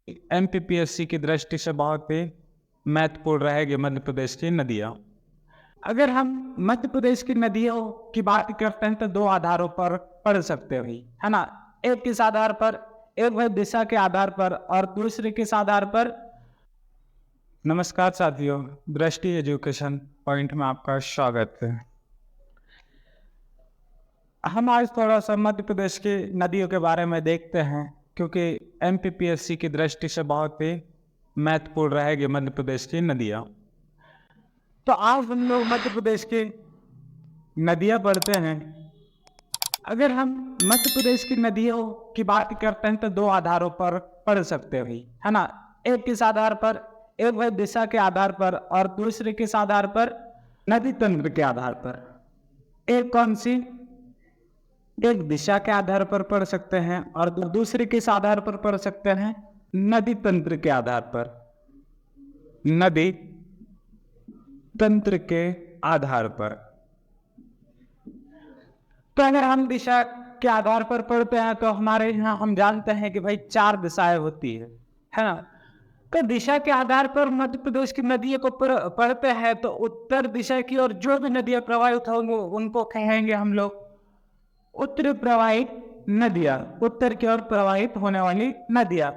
MPPSC की दृष्टि से बहुत ही महत्वपूर्ण रहेगी मध्य प्रदेश की नदियाँ। अगर हम मध्य प्रदेश की नदियों की बात करते हैं तो दो आधारों पर पढ़ सकते हैं, है ना। एक किस आधार पर, एक है दिशा के आधार पर और दूसरे किस आधार पर। नमस्कार साथियों, दृष्टि एजुकेशन पॉइंट में आपका स्वागत है। हम आज थोड़ा सा मध्य प्रदेश की नदियों के बारे में देखते हैं, क्योंकि एमपीपीएससी की दृष्टि से बहुत ही महत्वपूर्ण रहेगी मध्य प्रदेश की नदियाँ। तो आज हम लोग मध्य प्रदेश की नदियाँ पढ़ते हैं। अगर हम मध्य प्रदेश की नदियों की बात करते हैं तो दो आधारों पर पढ़ सकते हैं, है ना। एक किस आधार पर, एक है दिशा के आधार पर और दूसरे किस आधार पर, नदी तंत्र के आधार पर। एक कौन सी, एक दिशा के आधार पर पढ़ सकते हैं और दूसरे किस आधार पर पढ़ सकते हैं, नदी तंत्र के आधार पर। नदी तंत्र के आधार पर। तो अगर हम दिशा के आधार पर पढ़ते हैं तो हमारे यहाँ हम जानते हैं कि भाई 4 दिशाएं होती है ना। तो दिशा के आधार पर मध्य प्रदेश की नदियों को पढ़ते हैं तो उत्तर दिशा की ओर जो भी नदियां प्रवाहित होंगी उनको कहेंगे हम लोग उत्तर प्रवाहित नदियां, उत्तर की ओर प्रवाहित होने वाली नदियां।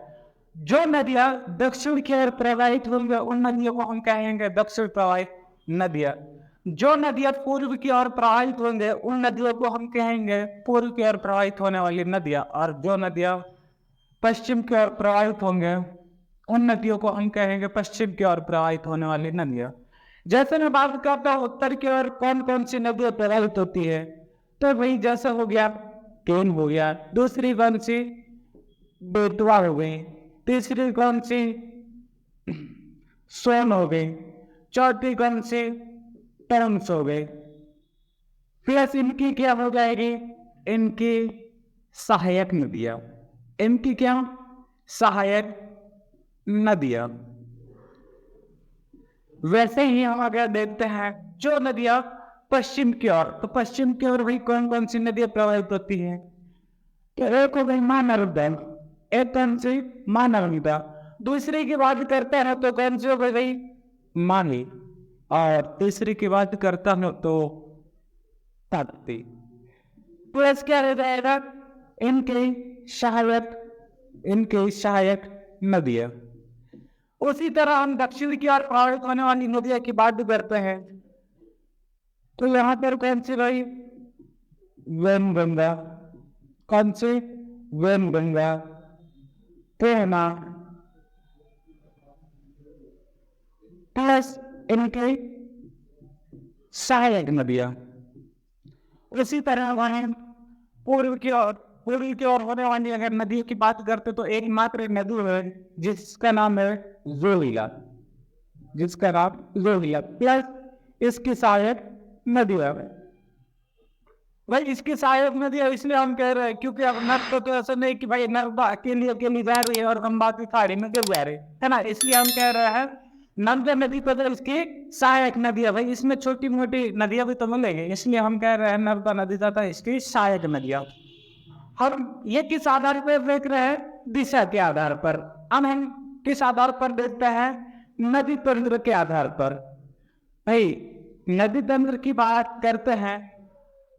जो नदियां दक्षिण की ओर प्रवाहित होंगे उन नदियों को हम कहेंगे दक्षिण प्रवाहित नदियां। जो नदियां पूर्व की ओर प्रवाहित होंगे उन नदियों को हम कहेंगे पूर्व की ओर प्रवाहित होने वाली नदियां, और जो नदियां पश्चिम की ओर प्रवाहित होंगे उन नदियों को हम कहेंगे पश्चिम की ओर प्रवाहित होने वाली नदियां। जैसे मैं बात करता हूँ उत्तर की ओर कौन कौन सी नदियां प्रवाहित होती है, तो वही जैसे हो गया केन हो गया, दूसरी कौन सी बेतवा हो गई, तीसरी कौन सी सोन हो गई, चौथी कौन सी टर्म्स हो गई। प्लस इनकी क्या हो जाएगी, इनकी सहायक नदियां। इनकी क्या सहायक नदियां। वैसे ही हम अगर देखते हैं जो नदियां पश्चिम की ओर, तो पश्चिम की ओर भाई कौन कौन सी नदियां प्रवाहित होती हैं, तो एक हो गई महानर्मदा, एक कौन सी महानर्मदा। दूसरी की बात करते हैं तो कौन सी हो गई माही, और तीसरी की बात करता हूं तो ताप्ती। प्लस क्या रह जाएगा, इनके सहायक, इनके सहायक नदियां। उसी तरह हम दक्षिण की ओर प्रवाहित होने वाली नदियों की बात करते हैं तो यहाँ पर कौन सी रही, वेमगंगा, कौन सी वेमगंगा, पूर्णा, प्लस इनके सहायक नदियां। उसी तरह वहां पूर्व की ओर, पूर्व की ओर होने वाली अगर नदियों की बात करते तो एकमात्र नदी है जिसका नाम है जोगिला, जिसका नाम जोगिला, प्लस इसकी सहायक नदी है। भाई इसकी सहायक नदी है इसलिए हम कह रहे हैं क्योंकि अब नर्मदा तो ऐसा नहीं कि भाई नर्मदा अकेली अकेली बह रही है और हम बाकी खाड़ी में क्यों बह रहे, है ना। इसलिए हम कह रहे हैं नर्मदा नदी पर इसकी सहायक नदी है। भाई इसमें छोटी मोटी नदियां भी तो मिलेंगी, इसलिए हम कह रहे हैं नर्मदा नदी तथा इसकी सहायक नदियां। हम ये किस आधार पर देख रहे हैं, दिशा के आधार पर। अब हम किस आधार पर देखते हैं, नदी तंत्र के आधार पर। भाई नदी तंत्र की बात करते हैं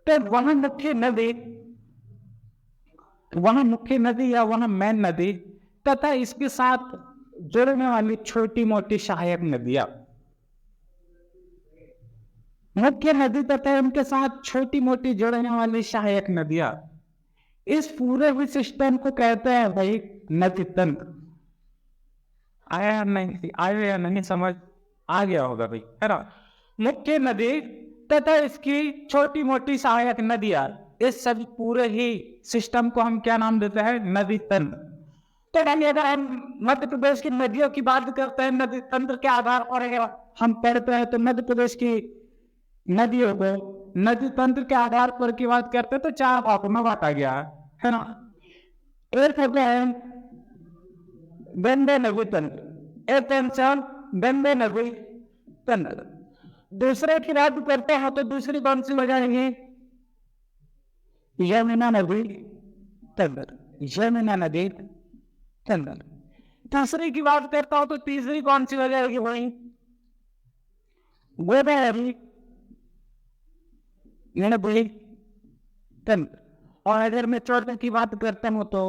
तो वहां मुख्य नदी, वहां मुख्य नदी या वहां मेन नदी तथा इसके साथ जुड़ने वाली छोटी मोटी सहायक नदियां, मुख्य नदी तथा उनके साथ छोटी मोटी जुड़ने वाली सहायक नदियां, इस पूरे सिस्टम को कहते हैं भाई नदी तंत्र। आया या नहीं, आया या नहीं समझ आ गया होगा भाई, है ना। मुख्य नदी तथा इसकी छोटी मोटी सहायक नदियां, इस सभी पूरे ही सिस्टम को हम क्या नाम देते हैं, नदी तंत्र। तो अगर हम मध्य प्रदेश की नदियों की बात करते हैं नदी तंत्र के आधार पर हम पढ़ते हैं तो मध्य प्रदेश की नदियों को नदी तंत्र के आधार पर की बात करते हैं तो 4 भागों में बांटा गया है ना। एक है गंदे नदी तंत्र, एक टेंशन गंदे नदी तंत्र। दूसरे की बात करते हैं तो दूसरी कौन सी हो जाएगी, यमुना नदी तंत्र, यमुना नदी तंत्र। तीसरी की बात करता हूँ तो तीसरी कौन सी हो जाएगी भाई? गोदावरी, भाई तंत्र। और अगर मैं चौथे की बात करता हूँ तो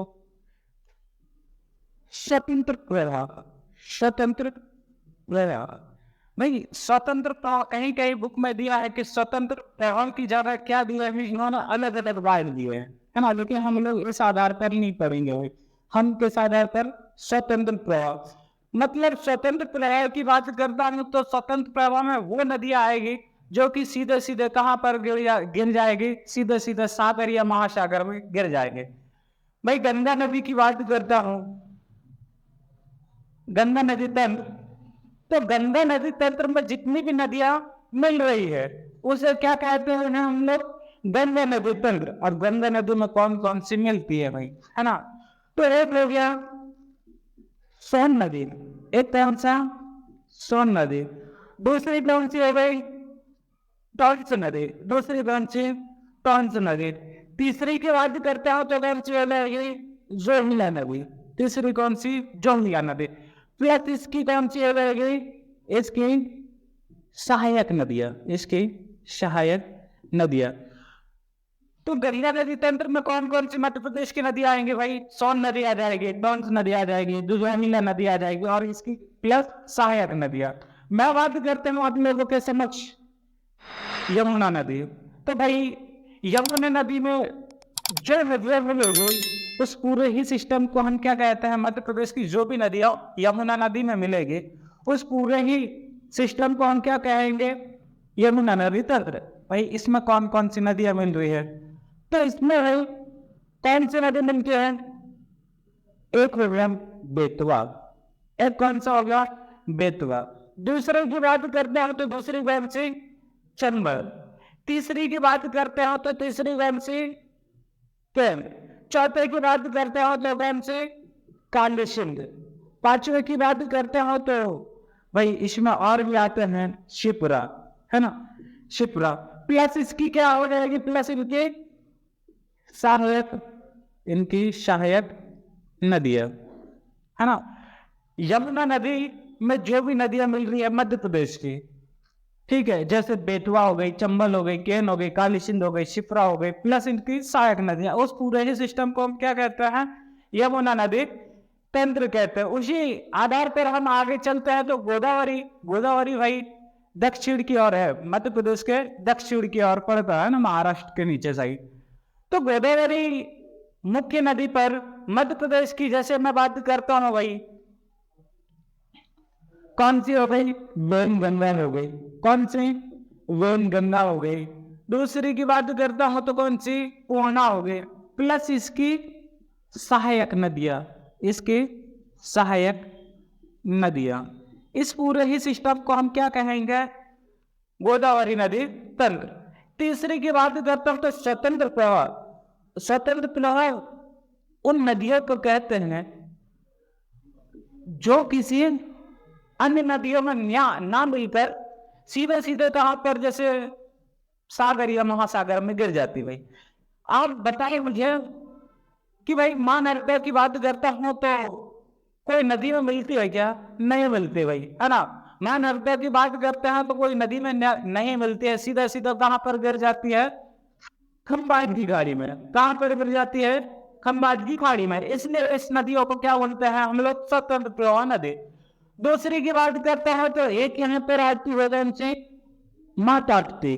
स्वतंत्र प्रवाह। स्वतंत्र प्रवाह भाई, स्वतंत्र प्रवाह कहीं कहीं बुक में दिया है कि स्वतंत्र प्रवाह की जगह क्या दिया है, इन्होंने अलग अलग बात दिए हैं, है ना। लेकिन हम लोग इस आधार पर नहीं पढ़ेंगे भाई, हम किस आधार पर? स्वतंत्र प्रवाह। मतलब स्वतंत्र प्रवाह की बात करता हूँ तो स्वतंत्र प्रवाह में वो नदियां आएगी जो कि सीधे सीधे कहाँ पर गिर जाएगी? सीधे सीधे सागर या महासागर में गिर जाएंगे। भाई गंगा नदी की बात करता हूँ, गंगा नदी तंत्र। तो गंगा नदी तंत्र में जितनी भी नदियां मिल रही है उसे क्या कहते हैं हम लोग? गंगा नदी तंत्र। और गंगा नदी में कौन कौन सी मिलती है भाई, है ना? तो एक हो गया सोन नदी, एक कौन सा? सोन नदी। दूसरी कौन सी हो गई? टॉन्स नदी। दूसरी कौन सी? टॉन्स नदी। तीसरी की बात करते हो तो कौन सी हो गई? जोहिला नदी। तीसरी कौन सी? जोहिला नदी। प्लस इसकी कौन सी हो गई? इसकी सहायक नदियां, इसकी सहायक नदियां। तो गंगा नदी तंत्र में कौन कौन सी मध्य प्रदेश की नदी आएंगे भाई? सोन नदी आ जाएगी, टॉन्स नदी आ जाएगी, जोहिला नदी आ जाएगी और इसकी प्लस सहायक नदियां। मैं बात करते हैं आप लोगों के समक्ष यमुना नदी। तो भाई यमुना नदी में जो नदियां मिलेगी उस पूरे ही सिस्टम को हम क्या कहते हैं? मध्य प्रदेश की जो भी नदियां यमुना नदी में मिलेगी उस पूरे ही सिस्टम को हम क्या कहेंगे? यमुना नदी तंत्र। भाई इसमें कौन कौन सी नदियां मिल रही है? तो इसमें भाई कौन सी नदी मिलती है? एक हो गया बेतवा, एक कौन सा हो गया? बेतवा। दूसरे की बात करते हैं तो दूसरी कौन सी? चंबल। तीसरी की बात करते हो तो तीसरी कौन सी? केम। चौथे की बात करते हो तो कौन सी? काली सिंध। पांचवे की बात करते हो तो भाई इसमें और भी आते हैं शिप्रा, है ना, शिप्रा। प्लस इसकी क्या हो जाएगी? प्लस इनकी सहायक, इनकी सहायक नदियां, है ना। यमुना नदी में जो भी नदियां मिल रही है मध्य प्रदेश की, ठीक है, जैसे बेतवा हो गई, चंबल हो गई, केन हो गई, काली सिंध हो गई, शिप्रा हो गई, प्लस इनकी सहायक नदियां, उस पूरे ही सिस्टम को हम क्या कहते हैं? यमुना नदी तंत्र कहते हैं। उसी आधार पर हम आगे चलते हैं तो गोदावरी। गोदावरी भाई दक्षिण की ओर है, मध्य प्रदेश के दक्षिण की ओर पड़ता है ना, महाराष्ट्र के नीचे साइड। तो गोदावरी मुख्य नदी पर मध्य प्रदेश की जैसे मैं बात करता हूँ भाई, कौन सी हो गई? वेन गंगा हो गई। कौन सी? वेन गंगा हो गई। दूसरी की बात करता हूं तो कौन सी? पूर्णा हो गई। प्लस इसकी सहायक नदियां, इसकी सहायक नदियां। इस पूरे ही सिस्टम को हम क्या कहेंगे? गोदावरी नदी तंत्र। तीसरी की बात करता हूं तो स्वतंत्र प्रवाह। स्वतंत्र प्रवाह उन नदियों को कहते हैं जो किसी अन्य नदियों में ना मिलकर सीधे सीधे कहां पर? जैसे सागर या महासागर में गिर जाती। भाई आप बताइए मुझे कि भाई मां नर्मदा की बात करता हूं तो कोई नदी में मिलती है क्या? नहीं मिलती भाई, है ना। मां नर्मदा की बात करते हैं तो कोई नदी में नहीं मिलती है, सीधा सीधा कहां पर गिर जाती है? खंबात की खाड़ी में। कहां पर गिर जाती है? खंबात की खाड़ी में। इसलिए इस नदियों को क्या बोलते हैं हम लोग? स्वतंत्र प्रवाह नदी। दूसरी की बात करते हैं तो एक यहाँ पर आती है मां ताप्ती।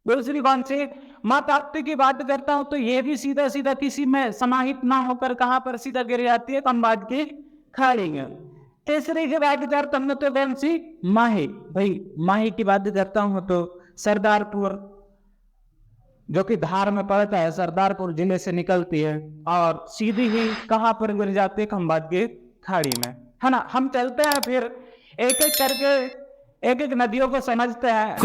दूसरी कौन सी? मां ताप्ती की बात करता हूं तो ये भी सीधा सीधा किसी में समाहित ना होकर कहां पर सीधा गिर जाती है? खंबात की खाड़ी में। तीसरी की बात करता हूं तो कौन सी? माही। भाई माही की बात करता हूं तो सरदारपुर, जो कि धार में पड़ता है, सरदारपुर जिले से निकलती है और सीधी ही कहां पर गिर जाती है? खंबात की खाड़ी में, है ना। हम चलते हैं फिर एक एक करके एक एक नदियों को समझते हैं।